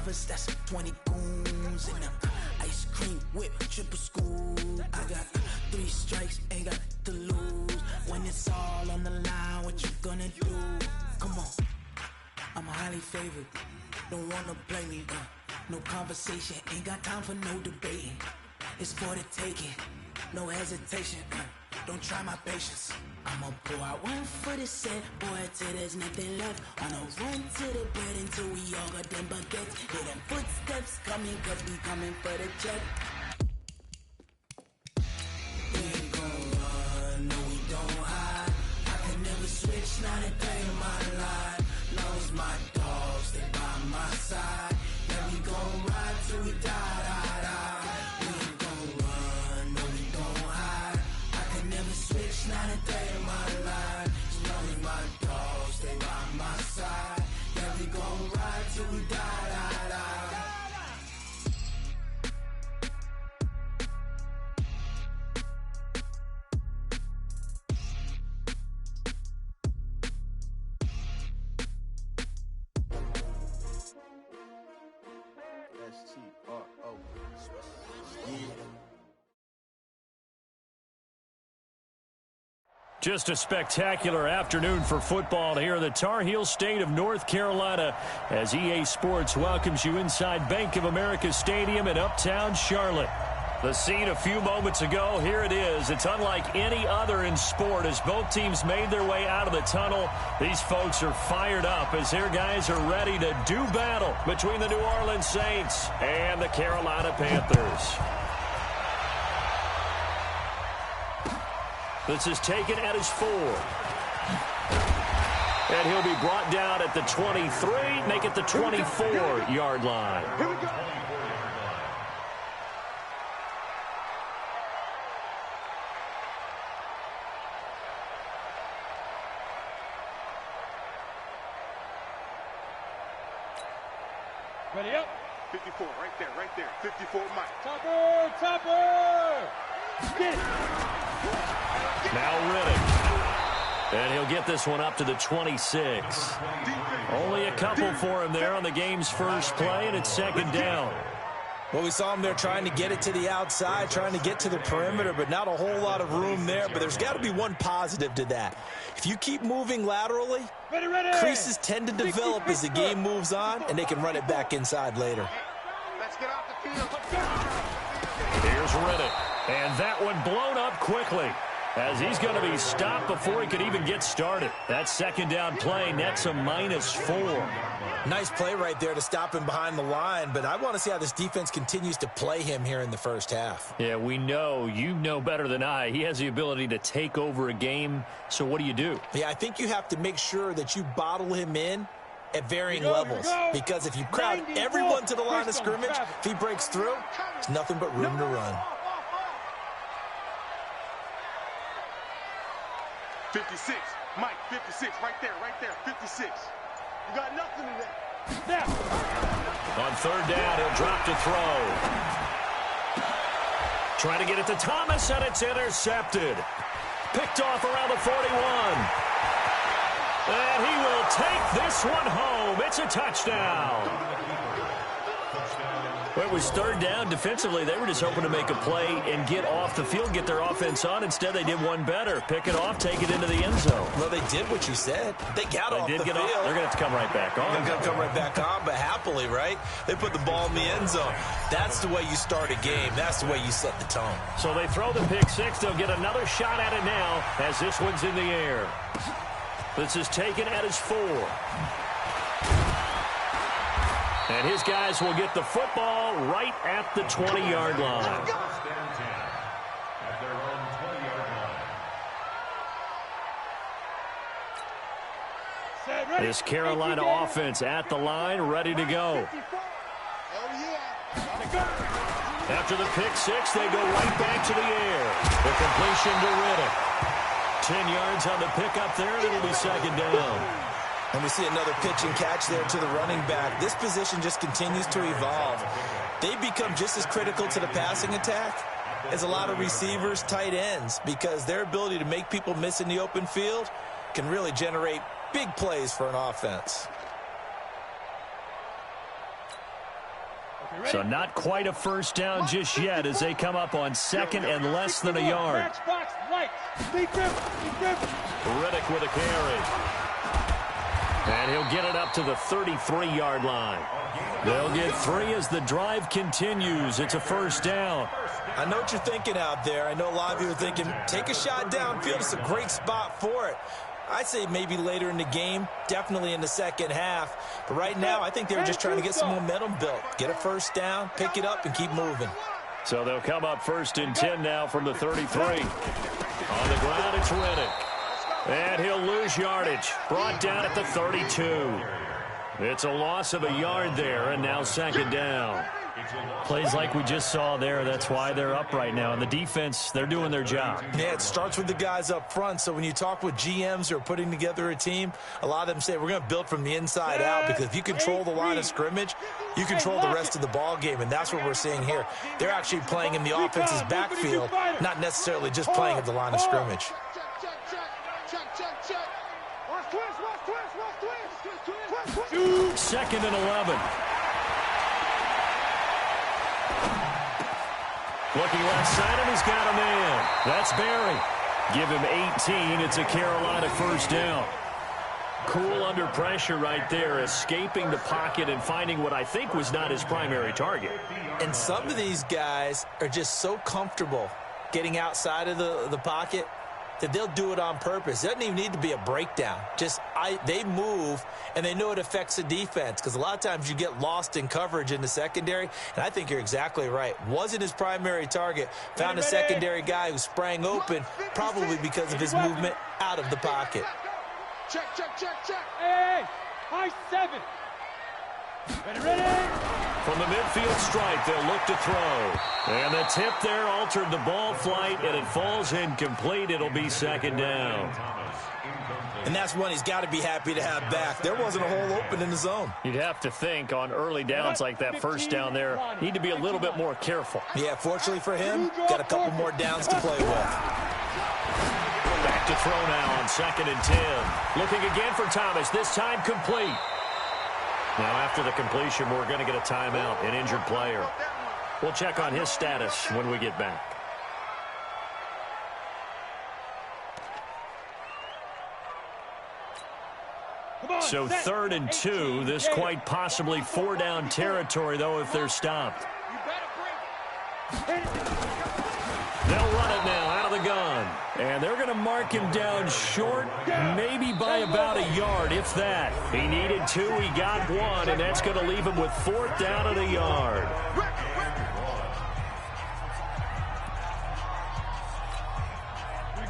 brothers, that's 20 goons in them. Ice cream whip, triple scoop. I got 3 strikes, ain't got to lose. When it's all on the line, what you gonna do? Come on, I'm highly favored. Don't wanna play me, no conversation. Ain't got time for no debating. It's for the taking, no hesitation. Don't try my patience. I'ma pour out one for the set, boy, till there's nothing left. On a run to the bed until we all got them baguettes. Hear them footsteps coming, cause we coming for the check. We ain't gon' run, no we don't hide. I can never switch, not a day in my life. Knows my dogs, they by my side. Yeah, we gon' ride till we die, die, die. We ain't gon' run, no we don't hide. I can never switch, not a day in my life. As long as my dogs, they by my side. Yeah, we gon' ride till we die, die, die. STRO. Just a spectacular afternoon for football here in the Tar Heel state of North Carolina as EA Sports welcomes you inside Bank of America Stadium in Uptown Charlotte. The scene a few moments ago, here it is. It's unlike any other in sport as both teams made their way out of the tunnel. These folks are fired up as their guys are ready to do battle between the New Orleans Saints and the Carolina Panthers. This is taken at his 4. And he'll be brought down at the 23, make it the 24-yard line. Here we go. Ready up. 54, right there. 54, Mike. Topper! Get it. Now Riddick. And he'll get this one up to the 26. Only a couple for him there on the game's first play, and it's second down. Well, we saw him there trying to get it to the outside, trying to get to the perimeter, but not a whole lot of room there. But there's got to be one positive to that. If you keep moving laterally, creases tend to develop as the game moves on, and they can run it back inside later. Let's get off the field. Here's Riddick, and that one blown up quickly as he's going to be stopped before he could even get started. That second down play nets a -4. Nice play right there to stop him behind the line, but I want to see how this defense continues to play him here in the first half. Yeah, we know. You know better than I. He has the ability to take over a game, so what do? Yeah, I think you have to make sure that you bottle him in at varying levels, because if you crowd everyone to the line of scrimmage, if he breaks through, there's nothing but room to run. 56, Mike, 56, right there, 56. You got nothing in there. On third down, he'll drop to throw. Trying to get it to Thomas, and it's intercepted. Picked off around the 41. And he will take this one home. It's a touchdown. Well, it was third down. Defensively, they were just hoping to make a play and get off the field, get their offense on. Instead, they did one better. Pick it off, take it into the end zone. Well, they did what you said. They got off the field. They're going to have to come right back on. They're going to come right back on, but happily, right? They put the ball in the end zone. That's the way you start a game. That's the way you set the tone. So they throw the pick six. They'll get another shot at it now as this one's in the air. This is taken at his 4. And his guys will get the football right at the 20-yard line. This Carolina offense at the line, ready to go. After the pick six, they go right back to the air. The completion to Riddick. 10 yards on the pickup there, and it'll be second down. And we see another pitch and catch there to the running back. This position just continues to evolve. They become just as critical to the passing attack as a lot of receivers, tight ends, because their ability to make people miss in the open field can really generate big plays for an offense. So not quite a first down just yet as they come up on second and less than a yard. Riddick with a carry. And he'll get it up to the 33-yard line. They'll get 3 as the drive continues. It's a first down. I know what you're thinking out there. I know a lot of you are thinking, take a shot downfield. It's a great spot for it. I'd say maybe later in the game, definitely in the second half. But right now, I think they were just trying to get some momentum built. Get a first down, pick it up, and keep moving. So they'll come up first and 10 now from the 33. On the ground, it's Riddick. And he'll lose yardage. Brought down at the 32. It's a loss of a yard there, and now second down. Plays like we just saw there. That's why they're up right now. And the defense, they're doing their job. Yeah, it starts with the guys up front. So when you talk with GMs who are putting together a team, a lot of them say we're going to build from the inside out, because if you control the line of scrimmage, you control the rest of the ball game, and that's what we're seeing here. They're actually playing in the offense's backfield, not necessarily just playing at the line of scrimmage. Second and 11. Looking left side, and he's got a man. That's Barry. Give him 18. It's a Carolina first down. Cool under pressure right there, escaping the pocket and finding what I think was not his primary target. And some of these guys are just so comfortable getting outside of the pocket that they'll do it on purpose. It doesn't even need to be a breakdown. They move, and they know it affects the defense, because a lot of times you get lost in coverage in the secondary, and I think you're exactly right. Wasn't his primary target. Found a secondary guy who sprang open, probably because of his movement out of the pocket. Check. Hey, high 7. Ready. From the midfield stripe, they'll look to throw. And the tip there altered the ball flight, and it falls incomplete. It'll be second down. And that's one he's got to be happy to have back. There wasn't a hole open in the zone. You'd have to think on early downs like that first down there, need to be a little bit more careful. Yeah, fortunately for him, got a couple more downs to play with. Back to throw now on second and 10. Looking again for Thomas, this time complete. Now after the completion, we're going to get a timeout, an injured player. We'll check on his status when we get back. So 3rd and 2, this quite possibly 4-down territory, though, if they're stopped. They'll run it now out of the gun. And they're going to mark him down short, maybe by about a yard, if that. He needed 2, he got 1, and that's going to leave him with 4th down at a yard.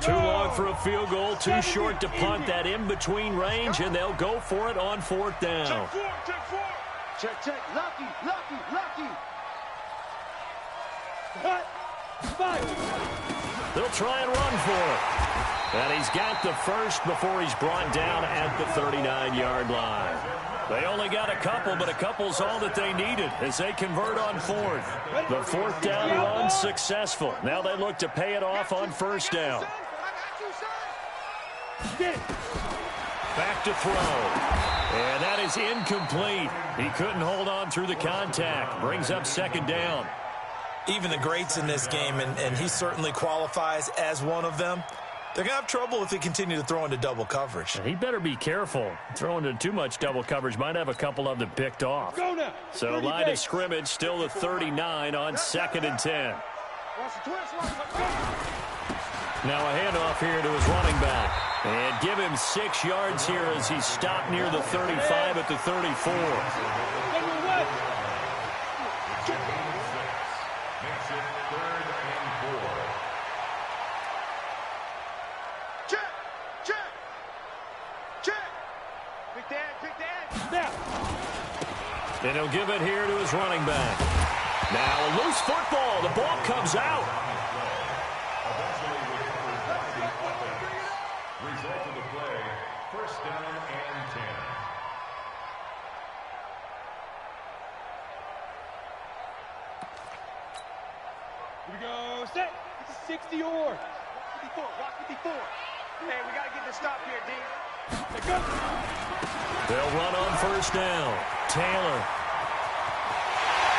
Too long for a field goal, too short to punt. That in-between range, and they'll go for it on 4th down. Check. Lucky. They'll try and run for it. And he's got the first before he's brought down at the 39-yard line. They only got a couple, but a couple's all that they needed as they convert on 4th. The 4th down run successful. Now they look to pay it off on 1st down. Back to throw. And that is incomplete. He couldn't hold on through the contact. Brings up 2nd down. Even the greats in this game, and he certainly qualifies as one of them, they're going to have trouble if they continue to throw into double coverage. He better be careful. Throwing into too much double coverage might have a couple of them picked off. So line of scrimmage still the 39 on 2nd and 10. Now a handoff here to his running back. And give him 6 yards here as he's stopped near the 35 at the 34. And he'll give it here to his running back. Now a loose football. The ball comes out. Result of the play, 1st down and 10. Here we go. Set. 60 or. 54. Watch 54. Hey, we got to get this stop here, D. Let's go. They'll run on 1st down. Taylor.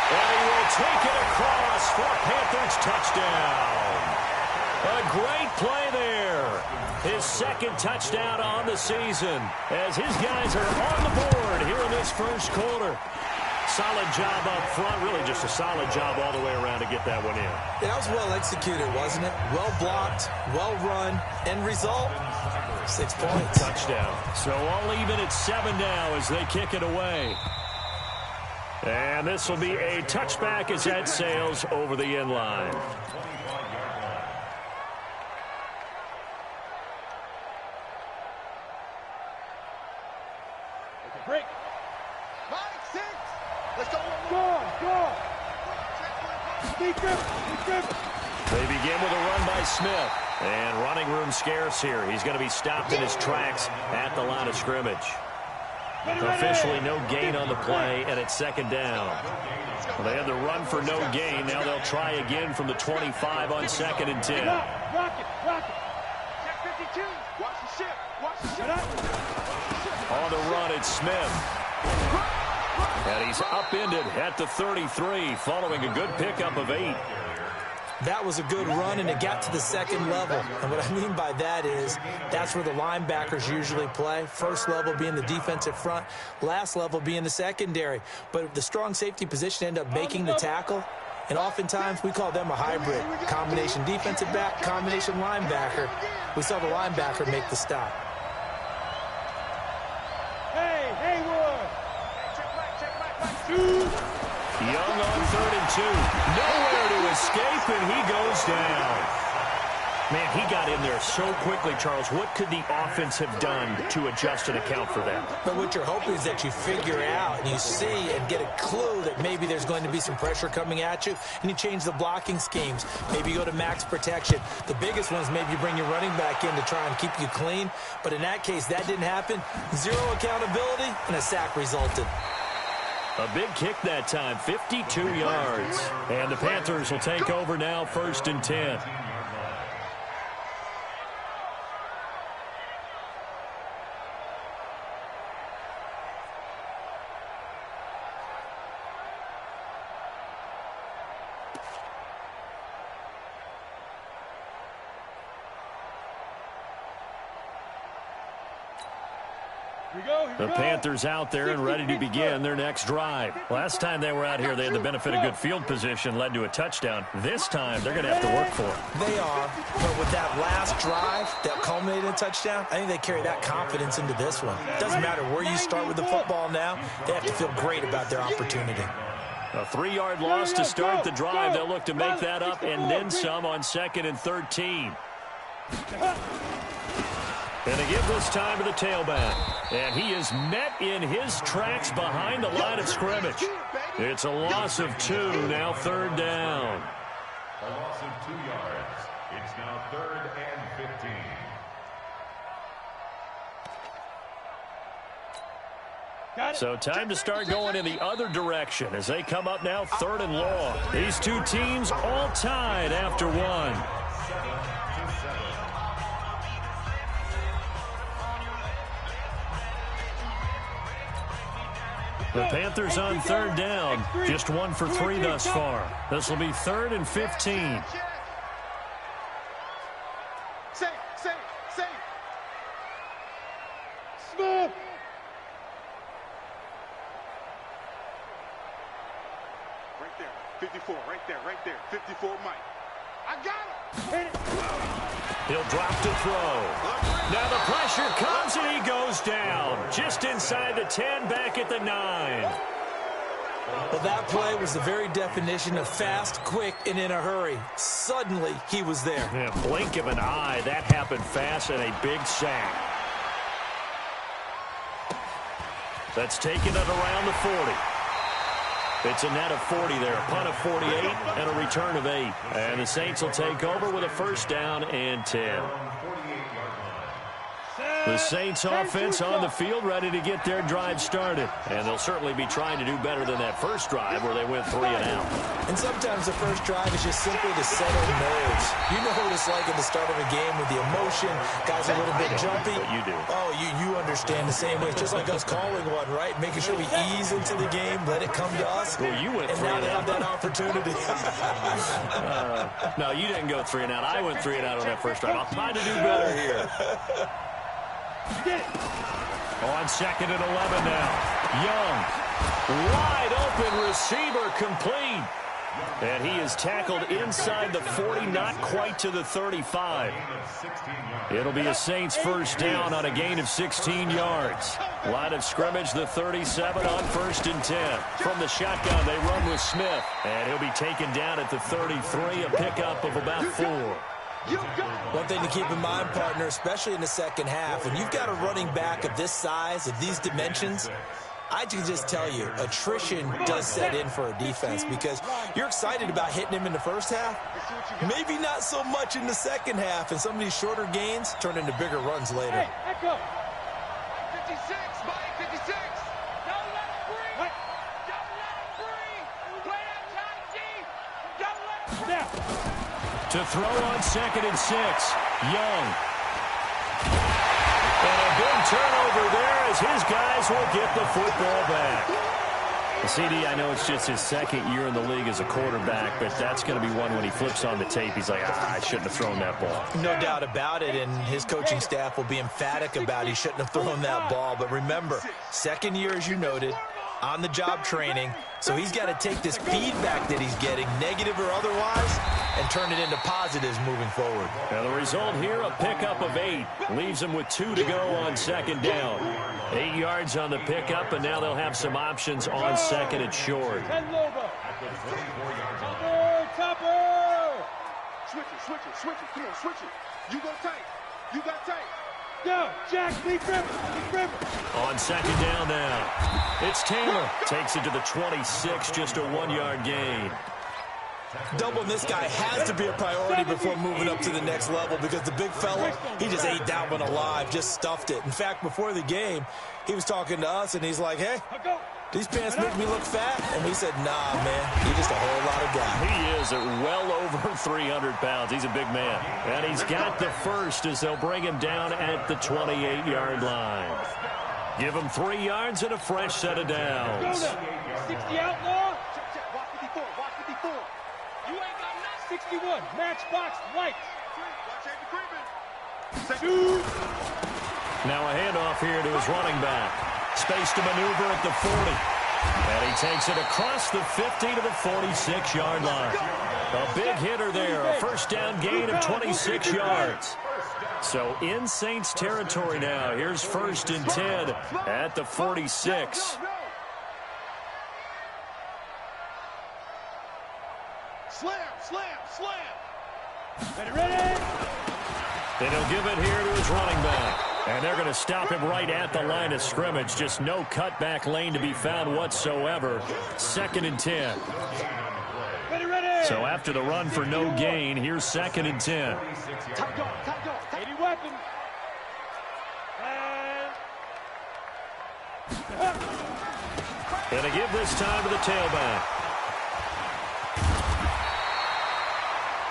And he will take it across for a Panthers touchdown. A great play there. His second touchdown on the season as his guys are on the board here in this first quarter. Solid job up front. Really just a solid job all the way around to get that one in. Yeah, that was well executed, wasn't it? Well blocked, well run. End result, 6 points. Touchdown. So all even at 7 now as they kick it away. And this will be a touchback as that sails over the end line. Break. 9, 6. Let's go. Go. Speak up. They begin with a run by Smith. And running room scarce here. He's going to be stopped in his tracks at the line of scrimmage. Officially no gain on the play, and it's second down. Well, they had the run for no gain. Now they'll try again from the 25 on 2nd and 10. Rock it. Check 52. Watch the ship. On the run, it's Smith. And he's upended at the 33 following a good pickup of 8. That was a good run, and it got to the second level. And what I mean by that is that's where the linebackers usually play. First level being the defensive front, last level being the secondary. But the strong safety position ended up making the tackle, and oftentimes we call them a hybrid. Combination defensive back, combination linebacker. We saw the linebacker make the stop. Hey, Haywood. Young on 3rd and 2. Nowhere to escape, and he goes down. Man, he got in there so quickly, Charles. What could the offense have done to adjust and account for that? But what you're hoping is that you figure out and you see and get a clue that maybe there's going to be some pressure coming at you, and you change the blocking schemes. Maybe you go to max protection. The biggest one is maybe you bring your running back in to try and keep you clean. But in that case, that didn't happen. Zero accountability, and a sack resulted. A big kick that time, 52 yards. And the Panthers will take over now, 1st and 10. The Panthers out there and ready to begin their next drive. Last time they were out here, they had the benefit of good field position, led to a touchdown. This time, they're going to have to work for it. They are, but with that last drive that culminated in a touchdown, I think they carry that confidence into this one. It doesn't matter where you start with the football now. They have to feel great about their opportunity. A 3-yard loss to start the drive. They'll look to make that up and then some on 2nd and 13. And they give this time to the tailback. And he is met in his tracks behind the line of scrimmage. It's a loss of 2, now 3rd down. A loss of 2 yards. It's now 3rd and 15. So time to start going in the other direction as they come up now 3rd and long. These two teams all tied after 1. The Panthers on 3rd down, just 1 for 3 thus far. This will be 3rd and 15. Safe. Smith. Right there. 54, right there. 54, Mike. I got him. He'll drop to throw. Now the pressure comes and he goes down. Just inside the 10, back at the 9. Well, that play was the very definition of fast, quick, and in a hurry. Suddenly, he was there. Yeah, blink of an eye. That happened fast and a big sack. That's taken it around the 40. It's a net of 40 there, a punt of 48, and a return of 8. And the Saints will take over with a 1st down and 10. The Saints offense on the field, ready to get their drive started. And they'll certainly be trying to do better than that first drive where they went 3 and out. And sometimes the first drive is just simply to settle nerves. You know what it's like at the start of a game with the emotion. Guys are a little bit jumpy. But you do. Oh, you understand the same way. It's just like us calling one, right? Making sure we ease into the game, let it come to us. Well, you went 3 and now and they out. have that opportunity. No, you didn't go 3 and out. I went 3 and out on that first drive. I'll try to do better here. On 2nd and 11 now. Young. Wide open receiver complete. And he is tackled inside the 40, not quite to the 35. It'll be a Saints first down on a gain of 16 yards. Line of scrimmage, the 37 on 1st and 10. From the shotgun, they run with Smith. And he'll be taken down at the 33, a pickup of about 4. One thing to keep in mind, partner, especially in the second half, when you've got a running back of this size, of these dimensions, I can just tell you, attrition does set in for a defense because you're excited about hitting him in the first half. Maybe not so much in the second half, and some of these shorter gains turn into bigger runs later. Hey, echo. 56, Mike, 56. Don't let him breathe. Don't let him breathe. Play that tight deep. Don't let him breathe. Now. To throw on 2nd and 6. Young. And a big turnover there as his guys will get the football back. CD, I know it's just his 2nd year in the league as a quarterback, but that's going to be one when he flips on the tape. He's like, I shouldn't have thrown that ball. No doubt about it, and his coaching staff will be emphatic about he shouldn't have thrown that ball. But remember, 2nd year, as you noted, on-the-job training, so he's got to take this feedback that he's getting, negative or otherwise, and turn it into positives moving forward. Now the result here, a pickup of 8. Leaves them with 2 to go on 2nd down. 8 yards on the pickup, and now they'll have some options on 2nd and short. Topper! Switch it. Come on, switch it. You go tight. You got tight. Go, Jack, lead river. On 2nd down now. It's Taylor. Takes it to the 26, just a 1-yard gain. Doubling this guy has to be a priority before moving up to the next level because the big fella, he just ate that one alive, just stuffed it. In fact, before the game, he was talking to us, and he's like, hey, these pants make me look fat? And we said, nah, man, you're just a whole lot of guy. He is at well over 300 pounds. He's a big man. And he's got the first as they'll bring him down at the 28-yard line. Give him 3 yards and a fresh set of downs. 60 outlaw. Watch 54. Watch 54. You ain't got nothing. 61, matchbox, white. Watch Andy Freeman. Shoot. Now a handoff here to his running back. Space to maneuver at the 40. And he takes it across the 50 to the 46-yard line. A big hitter there. A first down gain of 26 yards. So in Saints territory now. Here's 1st and 10 at the 46. Slam. Ready? And he'll give it here to his running back. And they're going to stop him right at the line of scrimmage. Just no cutback lane to be found whatsoever. 2nd and 10. Ready. So after the run for no gain, here's 2nd and 10. Tight dog. 80 weapon. And they give this time to the tailback.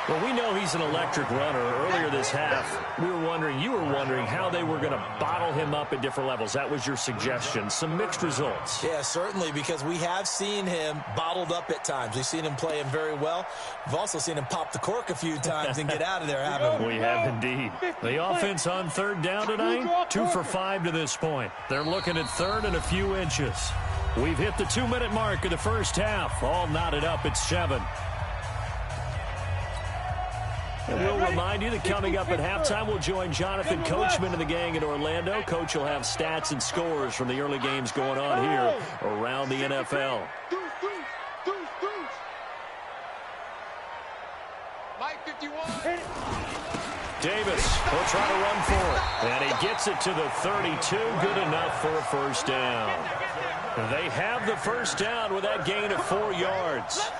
Well, we know he's an electric runner. Earlier this half, you were wondering how they were going to bottle him up at different levels. That was your suggestion. Some mixed results. Yeah, certainly, because we have seen him bottled up at times. We've seen him play him very well. We've also seen him pop the cork a few times and get out of there, haven't we? We have indeed. The offense on 3rd down tonight, 2 for 5 to this point. They're looking at 3rd and a few inches. We've hit the 2-minute mark of the first half. All knotted up at 7. And we'll remind you that coming up at halftime, we'll join Jonathan Coachman and the gang in Orlando. Coach will have stats and scores from the early games going on here around the NFL. Mike 51. Davis will try to run for it. And he gets it to the 32. Good enough for a first down. They have the first down with that gain of 4 yards.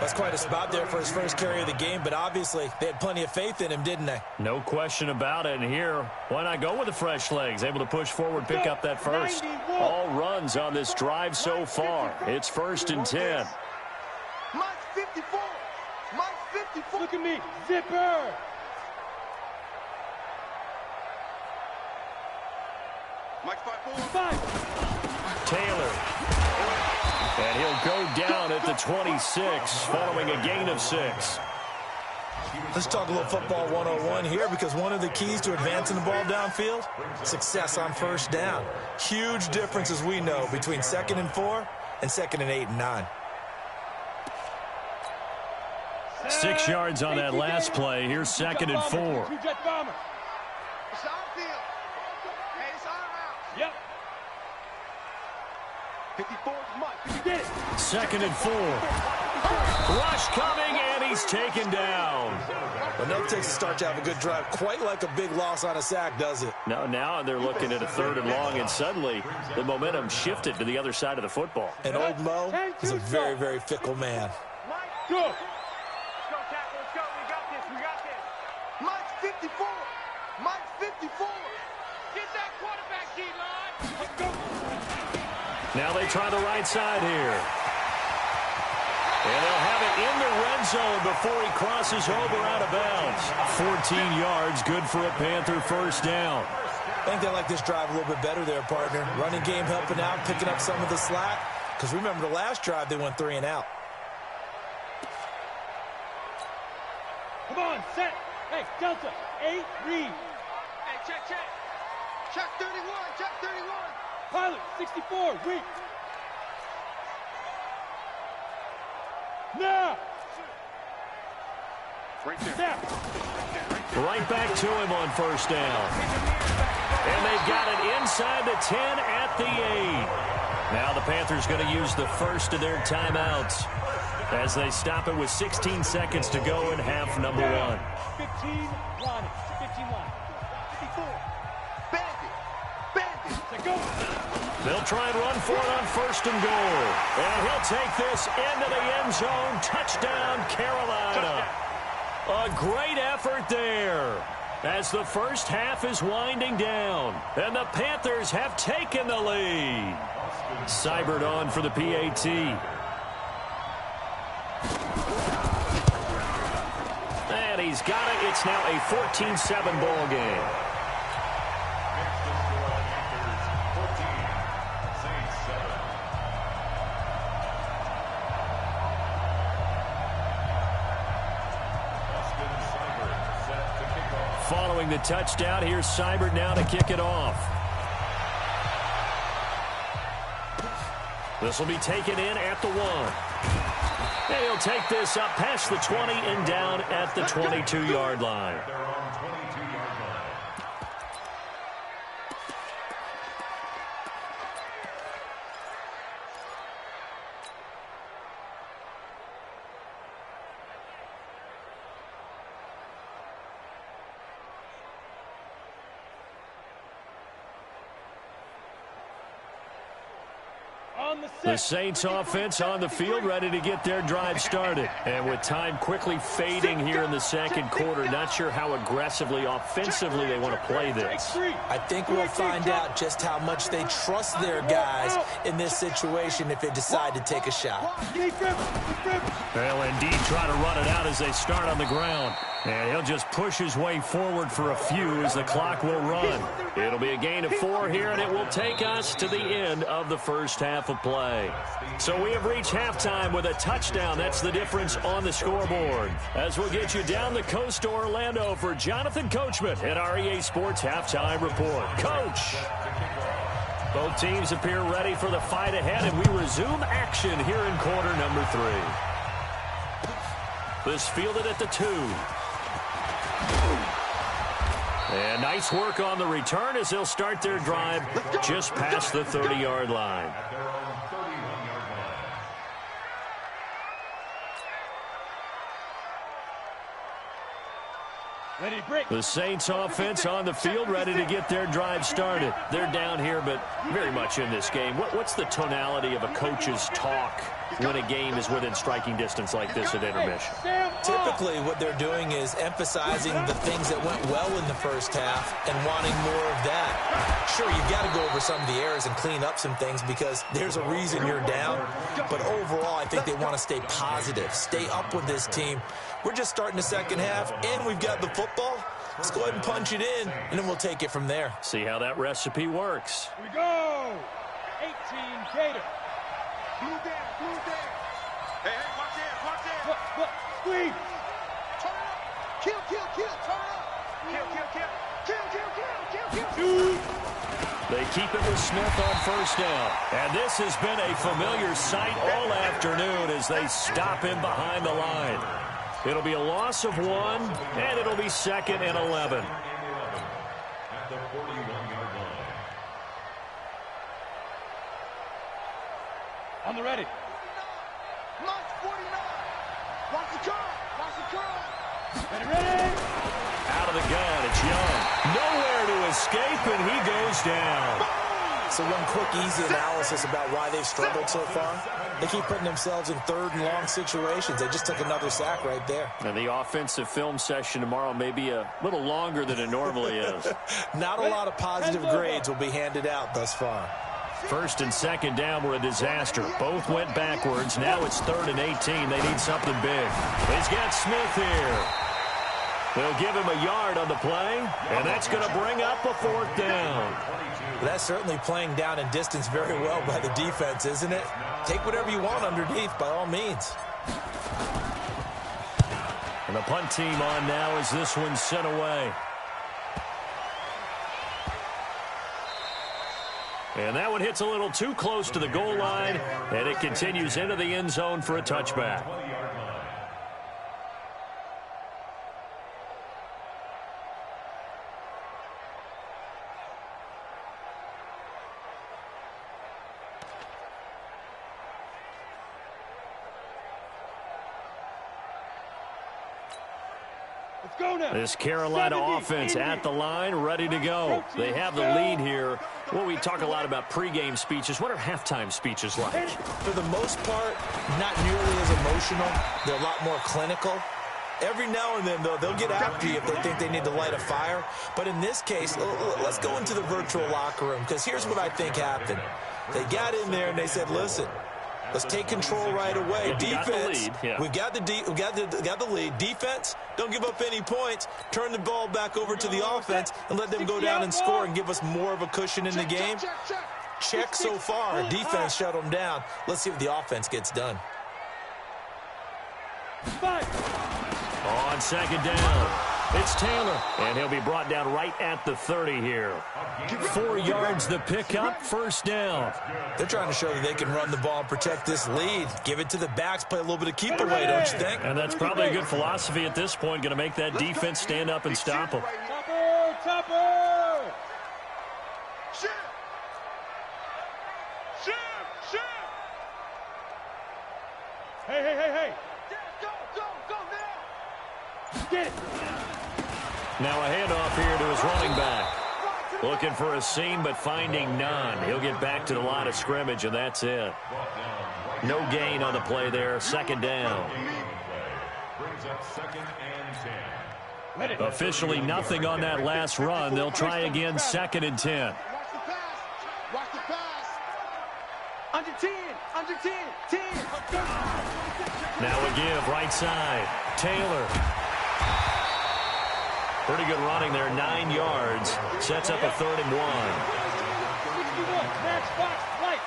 That's quite a spot there for his first carry of the game, but obviously they had plenty of faith in him, didn't they? No question about it. And here, why not go with the fresh legs? Able to push forward, pick up that first. All runs on this drive so far. It's 1st and 10. Mike 54. Mike 54. Look at me. Zipper. Mike 5-4. Taylor. And he'll go down at the 26 following a gain of 6. Let's talk a little football 101 here, because one of the keys to advancing the ball downfield, success on first down. Huge difference, as we know, between 2nd and 4 and 2nd and 8 and 9. 6 yards on that last play. Here's 2nd and 4. It's our field. Hey, it's our house. Yep. 54 is Mike. You did it. 2nd and 4. Rush coming, and he's taken down. But no takes to start to have a good drive. Quite like a big loss on a sack, does it? No, now they're looking at a 3rd and long, and suddenly the momentum shifted to the other side of the football. And old Mo is a very, very fickle man. Mike, Go. let's go, tackle. Let's go. We got this. We got this. Mike 54. Mike 54. Get that quarterback, D-line. Let's go. Now they try the right side here. And they'll have it in the red zone before he crosses over out of bounds. 14 yards, good for a Panther first down. I think they like this drive a little bit better there, partner. Running game helping out, picking up some of the slack. Because remember, the last drive, they went 3 and out. Come on, set. Hey, Delta. 8, read. Hey, check. Check 31. Check 31. Pilot, 64, read. Now. Right there. Now. Right back to him on first down. And they've got it inside the 10 at the 8. Now the Panthers going to use the first of their timeouts as they stop it with 16 seconds to go in half number 1. 15 line. 15 line. 54. Bandit. Let's go. They'll try and run for it on 1st and goal. And he'll take this into the end zone. Touchdown, Carolina. A great effort there as the first half is winding down. And the Panthers have taken the lead. Seibert on for the PAT. And he's got it. It's now a 14-7 ball game. Following the touchdown, here's Seibert now to kick it off. This will be taken in at the 1. And he'll take this up past the 20 and down at the 22-yard line. The Saints offense on the field ready to get their drive started. And with time quickly fading here in the second quarter, not sure how aggressively, offensively they want to play this. I think we'll find out just how much they trust their guys in this situation if they decide to take a shot. They'll indeed try to run it out as they start on the ground. And he'll just push his way forward for a few as the clock will run. It'll be a gain of 4 here, and it will take us to the end of the first half of play. So we have reached halftime with a touchdown. That's the difference on the scoreboard. As we'll get you down the coast to Orlando for Jonathan Coachman at our EA Sports Halftime Report. Coach! Both teams appear ready for the fight ahead, and we resume action here in quarter number 3. This fielded at the 2. And nice work on the return as they'll start their drive just past the 30-yard line. The Saints offense on the field, ready to get their drive started. They're down here, but very much in this game. What's the tonality of a coach's talk when a game is within striking distance like this at intermission? Typically, what they're doing is emphasizing the things that went well in the first half and wanting more of that. Sure, you've got to go over some of the errors and clean up some things because there's a reason you're down. But overall, I think they want to stay positive, stay up with this team. We're just starting the second half, and we've got the football. Let's go ahead and punch it in, and then we'll take it from there. See how that recipe works. Here we go. 18 Gator. Blue down, blue down. Hey, watch in, watch in. Look, squeeze. Turn up. Kill, kill, kill. Turn up. Kill, kill, kill. Kill, kill, kill, kill, kill. Shoot. They keep it with Smith on first down. And this has been a familiar sight all afternoon as they stop him behind the line. It'll be a loss of 1, and it'll be 2nd and 11. At the 41-yard line. On the ready. March 49. Watch the curl. Watch the curl. Ready. Out of the gun, it's Young. Nowhere to escape, and he goes down. So one quick, easy analysis about why they've struggled so far. They keep putting themselves in third and long situations. They just took another sack right there. And the offensive film session tomorrow may be a little longer than it normally is. Not a lot of positive grades will be handed out thus far. First and second down were a disaster. Both went backwards. Now it's 3rd and 18. They need something big. He's got Smith here. They'll give him a yard on the play, and that's going to bring up a 4th down. That's certainly playing down in distance very well by the defense, isn't it? Take whatever you want underneath, by all means. And the punt team on now as this one's sent away. And that one hits a little too close to the goal line, and it continues into the end zone for a touchback. This Carolina offense at the line, ready to go. They have the lead here. Well, we talk a lot about pregame speeches. What are halftime speeches like? For the most part, not nearly as emotional. They're a lot more clinical. Every now and then, though, they'll get after you if they think they need to light a fire. But in this case, let's go into the virtual locker room, because here's what I think happened. They got in there and they said, listen, let's take control right away. Defense, we've got the lead. Defense, don't give up any points. Turn the ball back over to the offense and let them go down and score and give us more of a cushion in the game. Check so far. Defense shut them down. Let's see what the offense gets done. On second down, it's Taylor, and he'll be brought down right at the 30 here. 4 yards the pickup, first down. They're trying to show that they can run the ball and protect this lead. Give it to the backs, play a little bit of keep away, don't you think? And that's probably a good philosophy at this point, going to make that defense stand up and stop them. Topper! Shift! Shift! Shift! Hey! Go now! Get it! Now a handoff here to his running back. Looking for a seam, but finding none. He'll get back to the line of scrimmage, and that's it. No gain on the play there. Second down. Brings up 2nd and 10. Officially nothing on that last run. They'll try again, 2nd and 10. Watch the pass! Watch the pass! Under 10! Under 10! 10! Now a give, right side. Taylor. Pretty good running there, 9 yards. Sets up a 3rd and 1. 61, match box, right.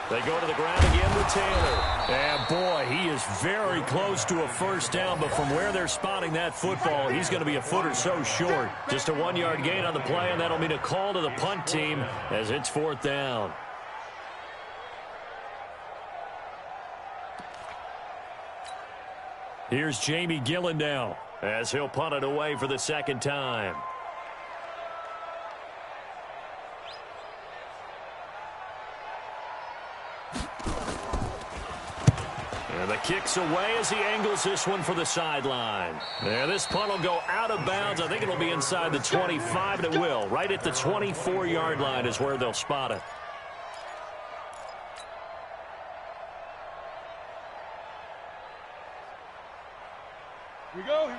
They go to the ground again with Taylor. And boy, he is very close to a first down, but from where they're spotting that football, he's going to be a foot or so short. Just a 1-yard gain on the play, and that'll mean a call to the punt team as it's 4th down. Here's Jamie Gillen now as he'll punt it away for the 2nd time. kicks away as he angles this one for the sideline. Yeah, this punt will go out of bounds. I think it'll be inside the 25, and it will. Right at the 24-yard line is where they'll spot it.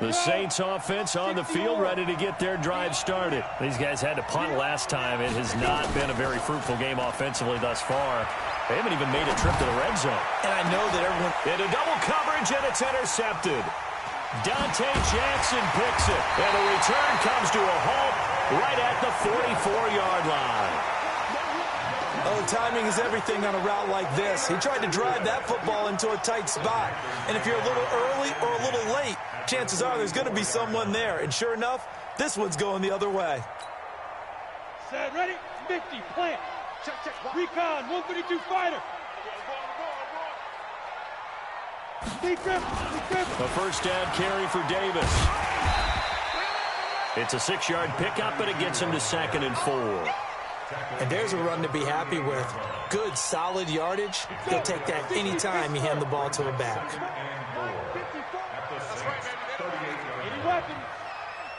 The Saints offense on the field, ready to get their drive started. These guys had to punt last time. It has not been a very fruitful game offensively thus far. They haven't even made a trip to the red zone. And I know that everyone... Into double coverage, and it's intercepted. Dante Jackson picks it. And the return comes to a halt right at the 44-yard line. Oh, timing is everything on a route like this. He tried to drive that football into a tight spot. And if you're a little early or a little late, chances are there's going to be someone there. And sure enough, this one's going the other way. Set, ready, 50, plant. Check, check. Recon, 132 fighter. A first down carry for Davis. It's a 6-yard pickup, but it gets him to 2nd and 4. And there's a run to be happy with. Good, solid yardage. He'll take that anytime you hand the ball to a back. Any weapons?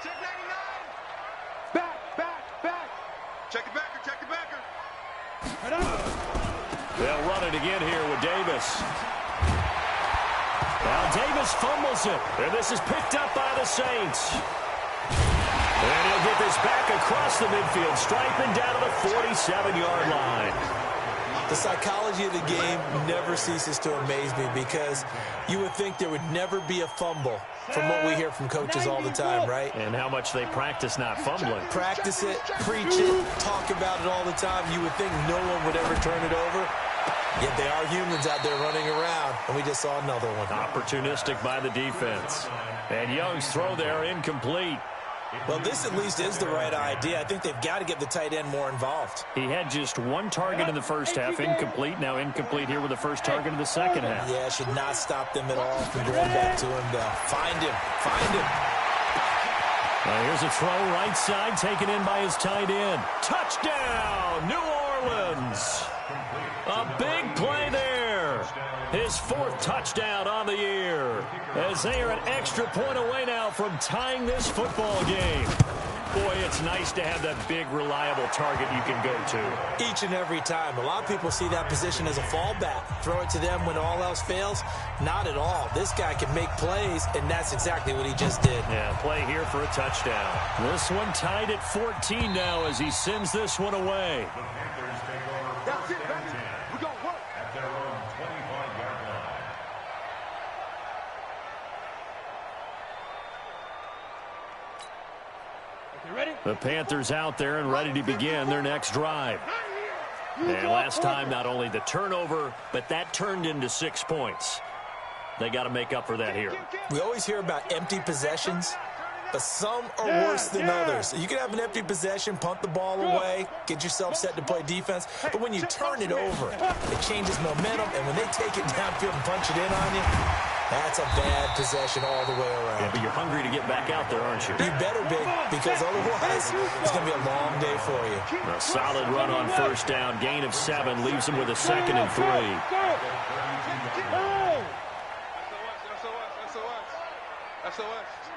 Check 99. Back. Check the backer. They'll run it again here with Davis. Now Davis fumbles it. And this is picked up by the Saints. And he'll get this back across the midfield, striping down to the 47-yard line. The psychology of the game never ceases to amaze me because you would think there would never be a fumble from what we hear from coaches all the time, right? And how much they practice not fumbling. Practice it, preach it, talk about it all the time. You would think no one would ever turn it over. Yet they are humans out there running around, and we just saw another one. Opportunistic by the defense. And Young's throw there incomplete. Well, this at least is the right idea. I think they've got to get the tight end more involved. He had just one target in the first half, incomplete. Now incomplete here with the first target in the second half. Yeah, should not stop them at all from going back to him, though. Find him. Here's a throw right side, taken in by his tight end. Touchdown, New Orleans. A big play there. His 4th touchdown on the year. As they are an extra point away now from tying this football game. Boy, it's nice to have that big, reliable target you can go to. Each and every time. A lot of people see that position as a fallback. Throw it to them when all else fails. Not at all. This guy can make plays, and that's exactly what he just did. Yeah, play here for a touchdown. This one tied at 14 now as he sends this one away. That's it, baby. We're going to work. At their own 25-yard line. Ready? The Panthers out there and ready to begin their next drive. And last time, not only the turnover, but that turned into 6 points. They got to make up for that here. We always hear about empty possessions, but some are worse than others. You can have an empty possession, punt the ball away, get yourself set to play defense, but when you turn it over, it changes momentum, and when they take it downfield and punch it in on you, that's a bad possession all the way around. Yeah, but you're hungry to get back out there, aren't you? You better be, because otherwise it's going to be a long day for you. A solid run on first down, gain of 7, leaves them with a 2nd and 3.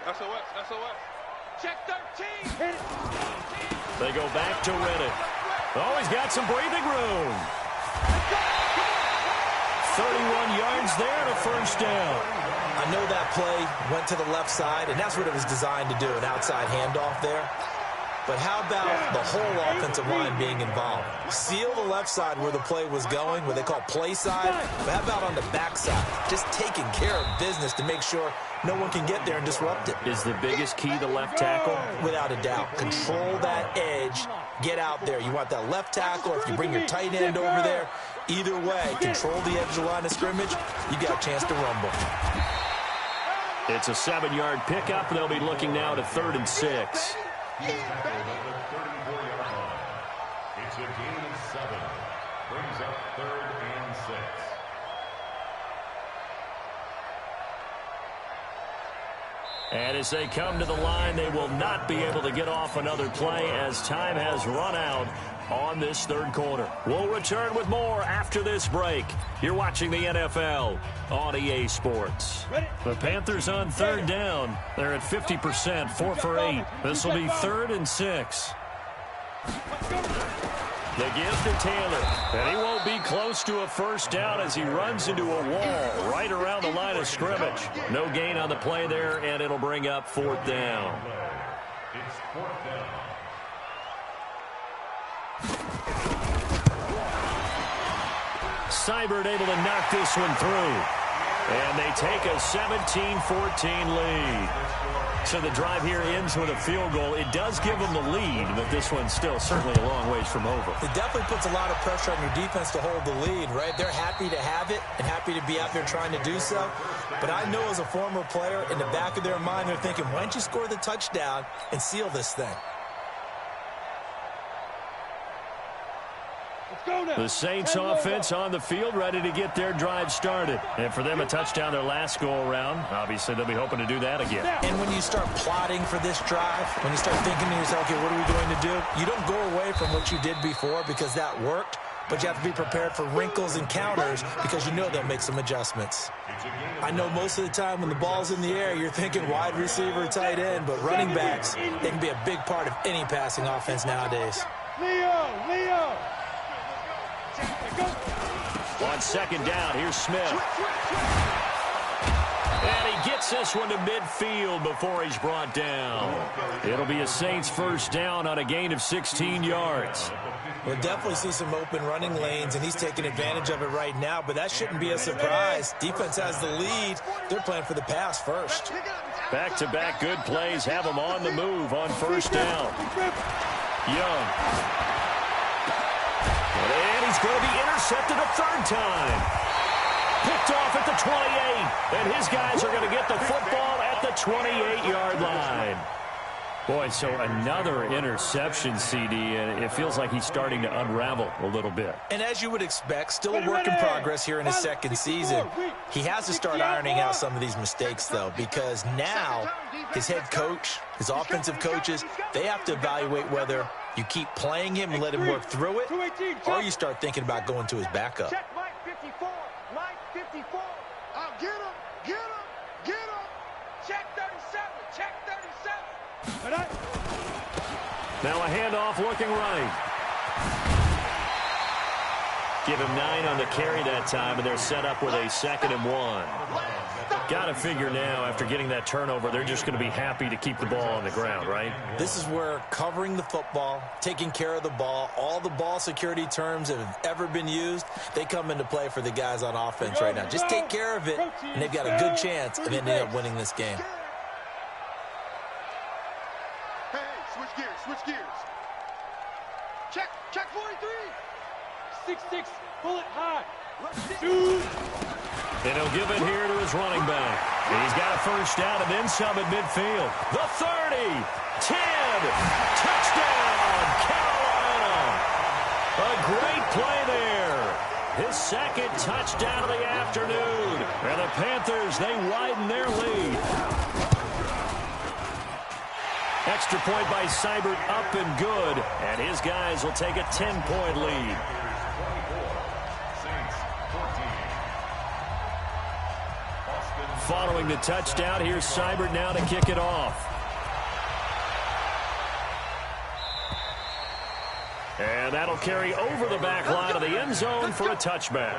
SOS. Check 13. They go back to Reddick. Oh, he's got some breathing room. 31 yards there and a first down. I know that play went to the left side, and that's what it was designed to do, an outside handoff there. But how about the whole offensive line being involved? Seal the left side where the play was going, what they call play side. But how about on the back side? Just taking care of business to make sure no one can get there and disrupt it. Is the biggest key the left tackle? Without a doubt. Control that edge. Get out there. You want that left tackle, or if you bring your tight end over there, either way, control the edge of the line of scrimmage, you got a chance to rumble. It's a 7-yard pickup. They'll be looking now to 3rd and 6. He's tackled at the 34-yard line. It's a gain of 7. Brings up 3rd and 6. And as they come to the line, they will not be able to get off another play as time has run out on this third quarter. We'll return with more after this break. You're watching the NFL on EA Sports. The Panthers on third down. They're at 50%, 4 for 8. This will be 3rd and 6. The give to Taylor, and he won't be close to a first down as he runs into a wall right around the line of scrimmage. No gain on the play there, and it'll bring up 4th down. It's 4th down. Seibert able to knock this one through, and they take a 17-14 lead. So the drive here ends with a field goal. It does give them the lead, but this one's still certainly a long ways from over. It definitely puts a lot of pressure on your defense to hold the lead, right? They're happy to have it and happy to be out there trying to do so. But I know as a former player, in the back of their mind, they're thinking, why don't you score the touchdown and seal this thing? The Saints offense on the field, ready to get their drive started. And for them, a touchdown their last go-around. Obviously, they'll be hoping to do that again. And when you start plotting for this drive, when you start thinking to yourself, okay, what are we going to do? You don't go away from what you did before because that worked, but you have to be prepared for wrinkles and counters because you know they'll make some adjustments. I know most of the time when the ball's in the air, you're thinking wide receiver, tight end, but running backs, they can be a big part of any passing offense nowadays. Leo! On 2nd down, here's Smith. And he gets this one to midfield before he's brought down. It'll be a Saints first down on a gain of 16 yards. We'll definitely see some open running lanes, and he's taking advantage of it right now, but that shouldn't be a surprise. Defense has the lead. They're playing for the pass first. Back-to-back good plays have them on the move on first down. Young. And he's going to be intercepted a 3rd time. Picked off at the 28. And his guys are going to get the football at the 28-yard line. Boy, so another interception, CD, and it feels like he's starting to unravel a little bit. And as you would expect, still a work in progress here in his 2nd season. He has to start ironing out some of these mistakes, though, because now his head coach, his offensive coaches, they have to evaluate whether you keep playing him and let him work through it, or you start thinking about going to his backup. Check Mike 54. Mike 54. Get him. Check 37. Check 37. Now a handoff looking right. Give him 9 on the carry that time, and they're set up with a 2nd and 1. Got to figure now, after getting that turnover, they're just going to be happy to keep the ball on the ground, right? This is where covering the football, taking care of the ball, all the ball security terms that have ever been used, they come into play for the guys on offense right now. Just take care of it, and they've got a good chance of ending up winning this game. Hey, switch gears. Check 43. 6-6, pull it high. Shoot. And he'll give it here to his running back. And he's got a first down and then some at midfield. The 30, 10, touchdown, Carolina. A great play there. His 2nd touchdown of the afternoon. And the Panthers, they widen their lead. Extra point by Seibert, up and good. And his guys will take a 10-point lead. Following the touchdown, here's Seibert now to kick it off. And that'll carry over the back line of the end zone for a touchback.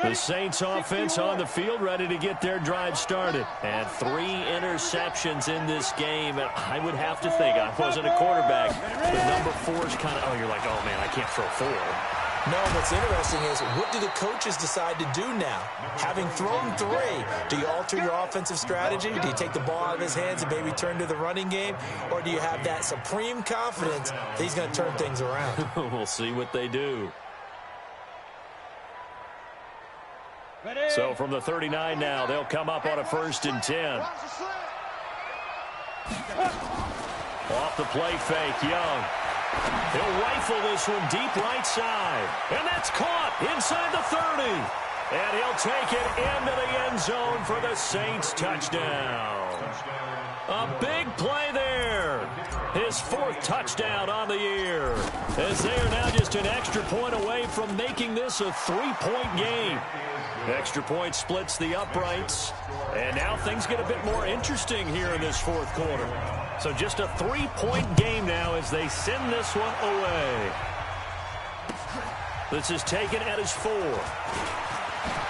The Saints offense on the field, ready to get their drive started. And 3 interceptions in this game. And I would have to think, I wasn't a quarterback, but number 4 is kind of, you're like, oh, man, I can't throw 4. No, what's interesting is, what do the coaches decide to do now? Having thrown 3, do you alter your offensive strategy? Do you take the ball out of his hands and maybe turn to the running game? Or do you have that supreme confidence that he's going to turn things around? We'll see what they do. So from the 39 now, they'll come up on a 1st and 10. Off the play fake, Young. He'll rifle this one deep right side. And that's caught inside the 30. And he'll take it into the end zone for the Saints touchdown. A big play there. His 4th touchdown on the year. As they are now just an extra point away from making this a 3-point game. Extra point splits the uprights. And now things get a bit more interesting here in this 4th quarter. So just a 3-point game now as they send this one away. This is taken at his 4.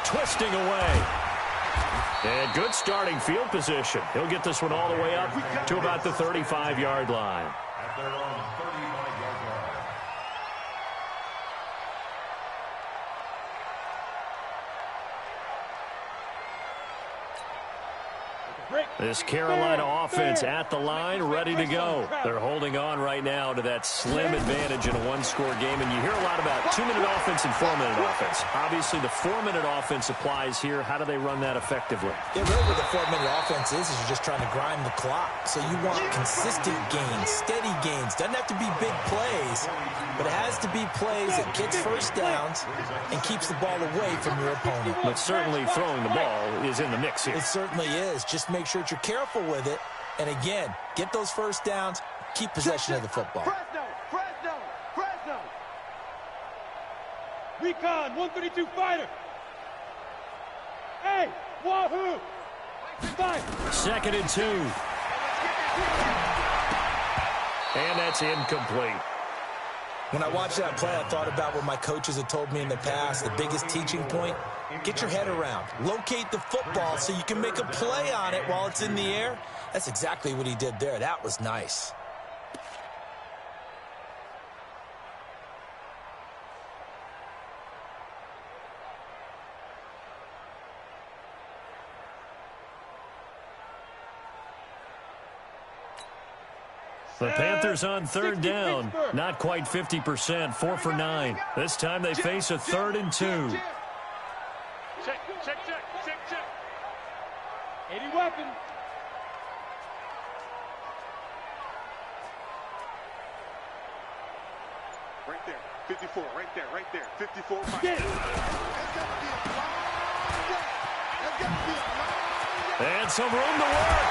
Twisting away. And good starting field position. He'll get this one all the way up to about the 35-yard line. At their own 35-yard line. This Carolina offense at the line, ready to go. They're holding on right now to that slim advantage in a one-score game. And you hear a lot about 2-minute offense and 4-minute offense. Obviously, the 4-minute offense applies here. How do they run that effectively? Yeah, really what the 4-minute offense is you're just trying to grind the clock. So you want consistent gains, steady gains. Doesn't have to be big plays, but it has to be plays that gets first downs and keeps the ball away from your opponent. But certainly throwing the ball is in the mix here. It certainly is. Just make sure that you're careful with it. And again, get those first downs, keep possession of the football. Fresno. Recon, 132 fighter. Hey, wahoo. 2nd and 2. And that's incomplete. When I watched that play, I thought about what my coaches had told me in the past. The biggest teaching point, get your head around. Locate the football so you can make a play on it while it's in the air. That's exactly what he did there. That was nice. The Panthers on 3rd down. Not quite 50%. 4 for 9. This time they face a 3rd and 2. Check. 80 weapon. Right there. 54. Right there. 54. Get it. And some room to work.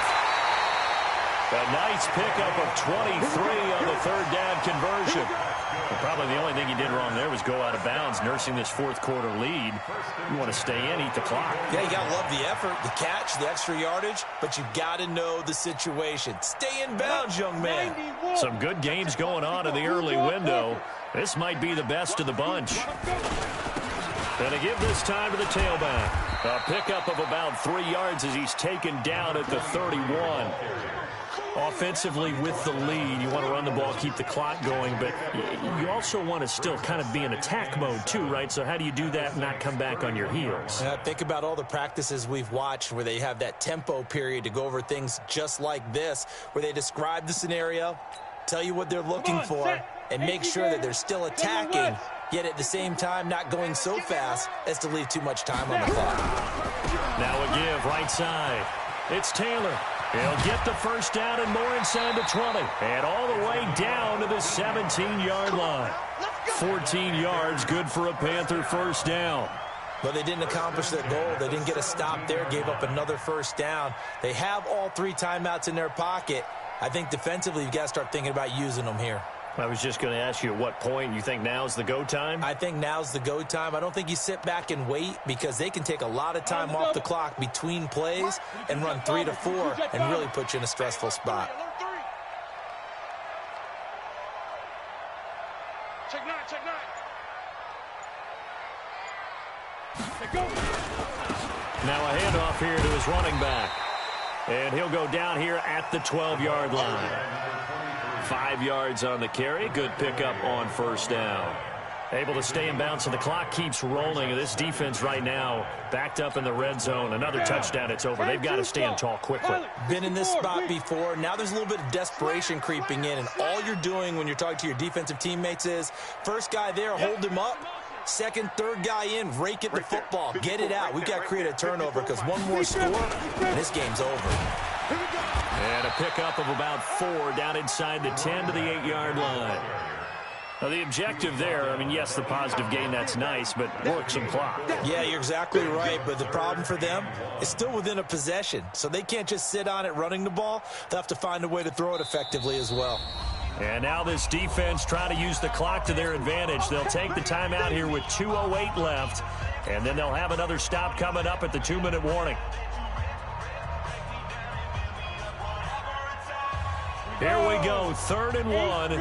A nice pickup of 23 on the 3rd down conversion. And probably the only thing he did wrong there was go out of bounds, nursing this 4th quarter lead. You want to stay in, eat the clock. Yeah, you got to love the effort, the catch, the extra yardage, but you got to know the situation. Stay in bounds, young man. Some good games going on in the early window. This might be the best of the bunch. And to give this time to the tailback. A pickup of about 3 yards as he's taken down at the 31. Offensively with the lead, you want to run the ball, keep the clock going, but you also want to still kind of be in attack mode too, right? So how do you do that and not come back on your heels? Think about all the practices we've watched where they have that tempo period to go over things just like this, where they describe the scenario, tell you what they're looking for, and make sure that they're still attacking, yet at the same time not going so fast as to leave too much time on the clock. Now a give right side. It's Taylor. He'll get the first down and more inside the 20. And all the way down to the 17-yard line. 14 yards, good for a Panther first down. But they didn't accomplish their goal. They didn't get a stop there, gave up another first down. They have all 3 timeouts in their pocket. I think defensively you've got to start thinking about using them here. I was just going to ask you at what point you think now's the go time? I think now's the go time. I don't think you sit back and wait because they can take a lot of time off the clock between plays and run 3 to 4 and really put you in a stressful spot. Check 9. Now a handoff here to his running back. And he'll go down here at the 12-yard line. 5 yards on the carry. Good pickup on first down. Able to stay in bounds, and the clock keeps rolling. This defense right now backed up in the red zone. Another touchdown, it's over. They've got to stand tall quickly. Been in this spot before. Now there's a little bit of desperation creeping in, and all you're doing when you're talking to your defensive teammates is first guy there, hold him up. Second, third guy in, rake at the football. Get it out. We've got to create a turnover because one more score, and this game's over. And a pickup of about 4 down inside the 10 to the 8-yard line. Now, the objective there, I mean, yes, the positive gain, that's nice, but work some clock. Yeah, you're exactly right, but the problem for them is still within a possession, so they can't just sit on it running the ball. They'll have to find a way to throw it effectively as well. And now this defense trying to use the clock to their advantage. They'll take the timeout here with 2:08 left, and then they'll have another stop coming up at the 2-minute warning. Here we go, 3rd and 1.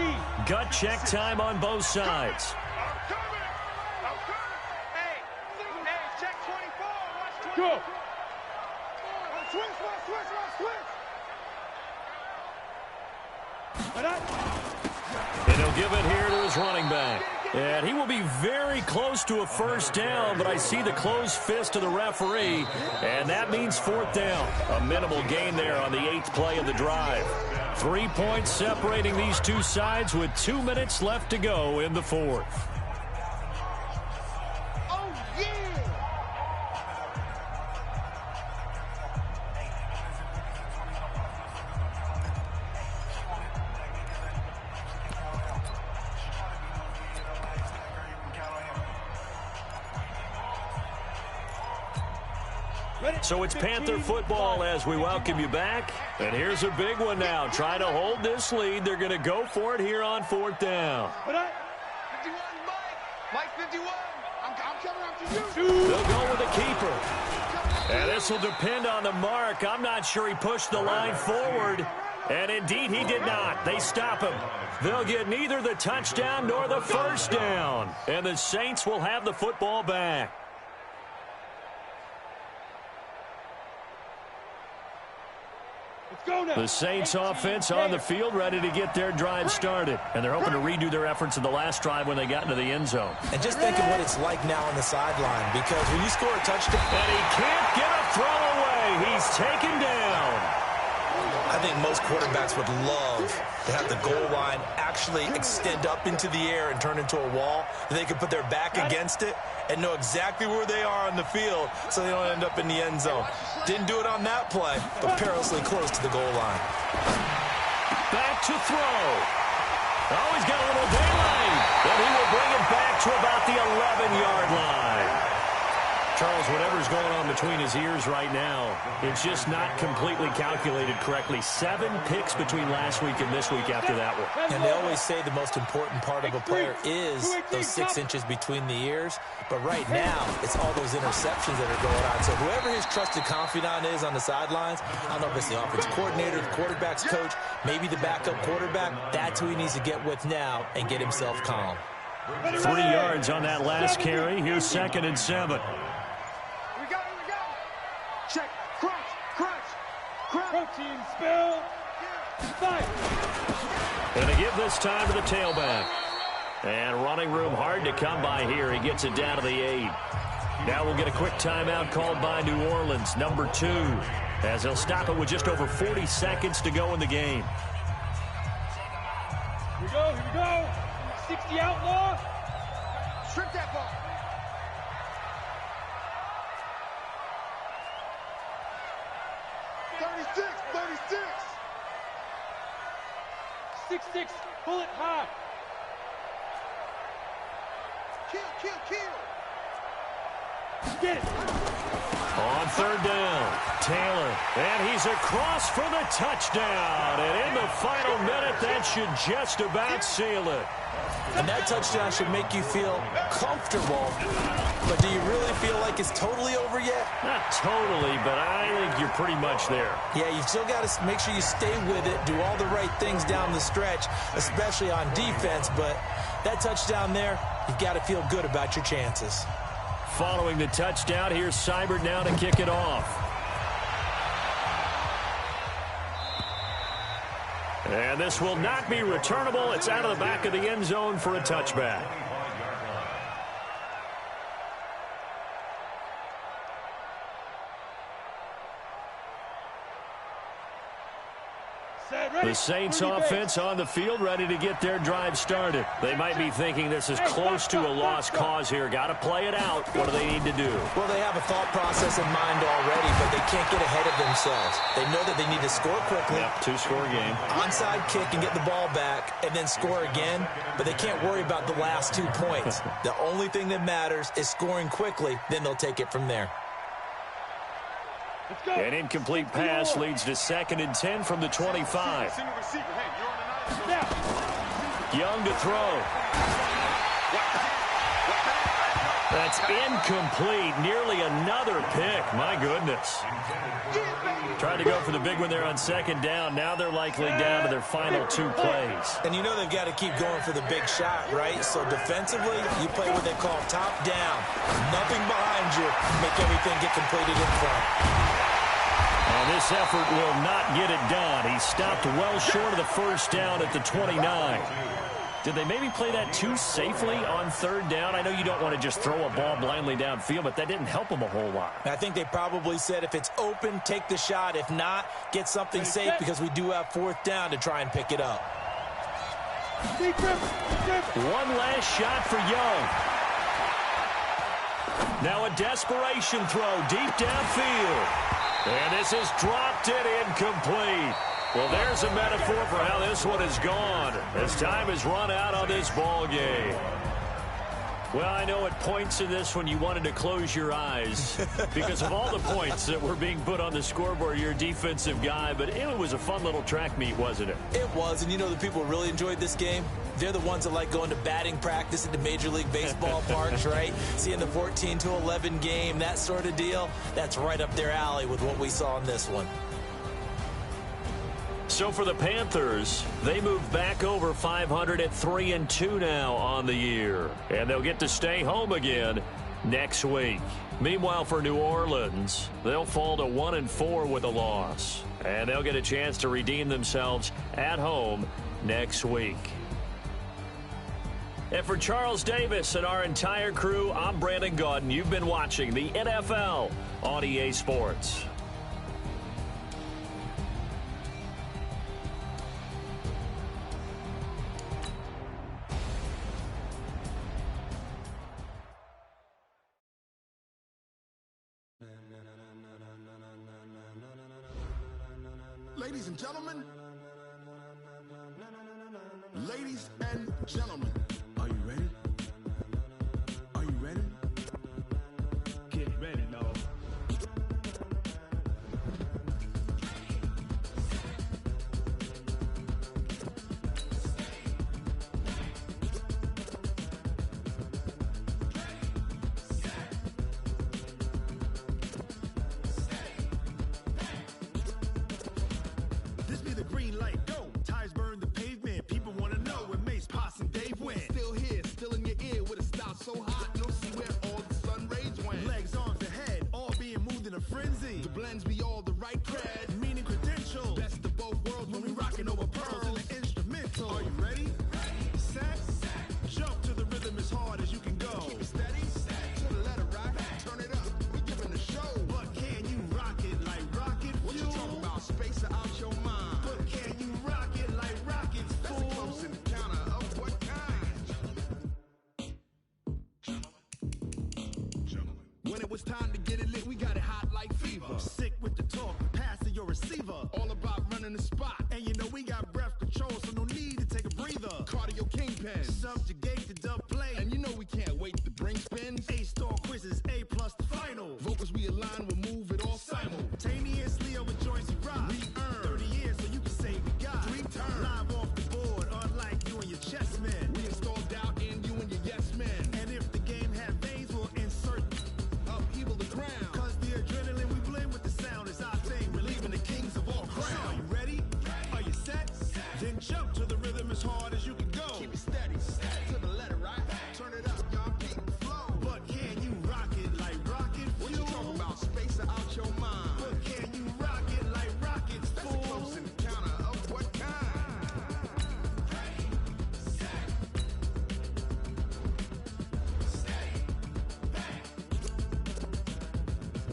Gut check time on both sides. Hey, check 24. Watch 24. Go. And he'll give it here to his running back. And he will be very close to a first down, but I see the closed fist of the referee, and that means 4th down. A minimal gain there on the 8th play of the drive. 3 points separating these two sides with 2 minutes left to go in the 4th. Oh, yeah. So it's Panther football as we welcome you back. And here's a big one now. Trying to hold this lead. They're going to go for it here on 4th down. 51, Mike 51. I'm coming after you. They'll go with the keeper. And this will depend on the mark. I'm not sure he pushed the line forward. And indeed, he did not. They stop him. They'll get neither the touchdown nor the first down. And the Saints will have the football back. The Saints offense on the field, ready to get their drive started. And they're hoping to redo their efforts in the last drive when they got into the end zone. And just think of what it's like now on the sideline, because when you score a touchdown... And he can't get a throw away. He's taken down. I think most quarterbacks would love to have the goal line actually extend up into the air and turn into a wall. And they can put their back against it and know exactly where they are on the field so they don't end up in the end zone. Didn't do it on that play, but perilously close to the goal line. Back to throw. Oh, he's got a little daylight. And he will bring it back to about the 11-yard line. Charles, whatever's going on between his ears right now, it's just not completely calculated correctly. 7 picks between last week and this week after that one. And they always say the most important part of a player is those 6 inches between the ears. But right now, it's all those interceptions that are going on. So whoever his trusted confidant is on the sidelines, I don't know if it's the offense coordinator, the quarterback's coach, maybe the backup quarterback, that's who he needs to get with now and get himself calm. 3 yards on that last carry. Here's 2nd and 7. Check. Crunch. Protein spill. Fight. And they give this time to the tailback. And running room hard to come by here. He gets it down to the 8. Now we'll get a quick timeout called by New Orleans, number 2, as they'll stop it with just over 40 seconds to go in the game. Here we go. 60 outlaw. Trick that ball. Six, pull it high. Kill. Get it. On 3rd down, Taylor, and he's across for the touchdown. And in the final minute, that should just about seal it. And that touchdown should make you feel comfortable. But do you really feel like it's totally over yet? Not totally, but I think you're pretty much there. Yeah, you've still got to make sure you stay with it, do all the right things down the stretch, especially on defense. But that touchdown there, you've got to feel good about your chances. Following the touchdown, here's Seibert now to kick it off. And this will not be returnable. It's out of the back of the end zone for a touchback. Set, The Saints offense on the field, ready to get their drive started. They might be thinking this is close to a lost cause here. Got to play it out. What do they need to do? Well, they have a thought process in mind already, but they can't get ahead of themselves. They know that they need to score quickly. Yep, two-score game. Onside kick and get the ball back and then score again, but they can't worry about the last 2 points. The only thing that matters is scoring quickly, then they'll take it from there. An incomplete pass leads to 2nd and 10 from the 25. Young to throw. That's incomplete. Nearly another pick. My goodness. Tried to go for the big one there on 2nd down. Now they're likely down to their final 2 plays. And you know they've got to keep going for the big shot, right? So defensively, you play what they call top down. Nothing behind you. Make everything get completed in front. And this effort will not get it done. He stopped well short of the 1st down at the 29. Did they maybe play that too safely on 3rd down? I know you don't want to just throw a ball blindly downfield, but that didn't help them a whole lot. I think they probably said if it's open, take the shot. If not, get something safe because we do have 4th down to try and pick it up. One last shot for Young. Now a desperation throw deep downfield. And this is dropped it incomplete. Well, there's a metaphor for how this one is gone as time has run out on this ball game. Well, I know at points in this one you wanted to close your eyes because of all the points that were being put on the scoreboard. You're a defensive guy, but it was a fun little track meet, wasn't it? It was, and you know the people really enjoyed this game? They're the ones that like going to batting practice at the Major League Baseball parks, right? Seeing the 14-11 game, that sort of deal. That's right up their alley with what we saw in this one. So for the Panthers, they move back over 500 at 3-2 now on the year. And they'll get to stay home again next week. Meanwhile, for New Orleans, they'll fall to 1-4 with a loss. And they'll get a chance to redeem themselves at home next week. And for Charles Davis and our entire crew, I'm Brandon Gaudin. You've been watching the NFL on EA Sports. Ladies and gentlemen, are you ready? Are you ready? Get ready, no. This be the green light, go. Tires burn the pavement. People want to know where Mace, Potts, and Dave went. Still here, still in your ear with a style so hot. You'll see where all the sun rays went. Legs, arms, and head, all being moved in a frenzy. The blends be all the right cred, meaning credentials. Best of both worlds when we rockin' over pearls in the instrumental. Are you ready? Set. Jump to the rhythm as hard as you can go. Keep it steady. To the letter rock. Turn it up. We giving a show. But can you rock it like rocket fuel? What you talking about? Space out your mind. But can you rock it like rockets, fool? That's a close encounter of what kind? When it was time to get it lit, we got it hot like fever. Sick with the talk, passing your receiver. All about running the spot. And you know we got breath control, so no need to take a breather. Cardio kingpin, subjugate the dub play. And you know we can't wait to bring spins. A-star quizzes, A+ the final. Vocals we align, we'll move it all simultaneously over joints we rock. We earn 30 years so you can say we got 3 turns. Live off the board, unlike you and your chess men. We install doubt in you and your yes men. And if the game had veins, we'll insert upheaval the ground. Cause the adrenaline we blend with the sound is our thing. Relieving the kings of all crowns. So are you ready? Are you set? Then jump to the rhythm as hard as you can go. Keep it steady. To the letter, right? Turn it up, y'all. Keep the flow. But can you rock it like rocket fuel? What you talking about? Space out your mind. But can you rock it like rockets, fool? That's a close encounter of what kind?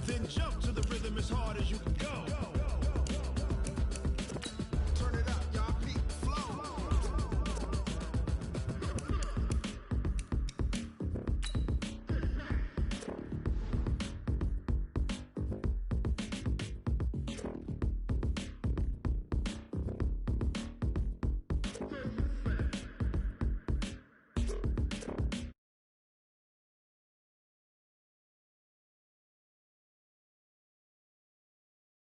Then jump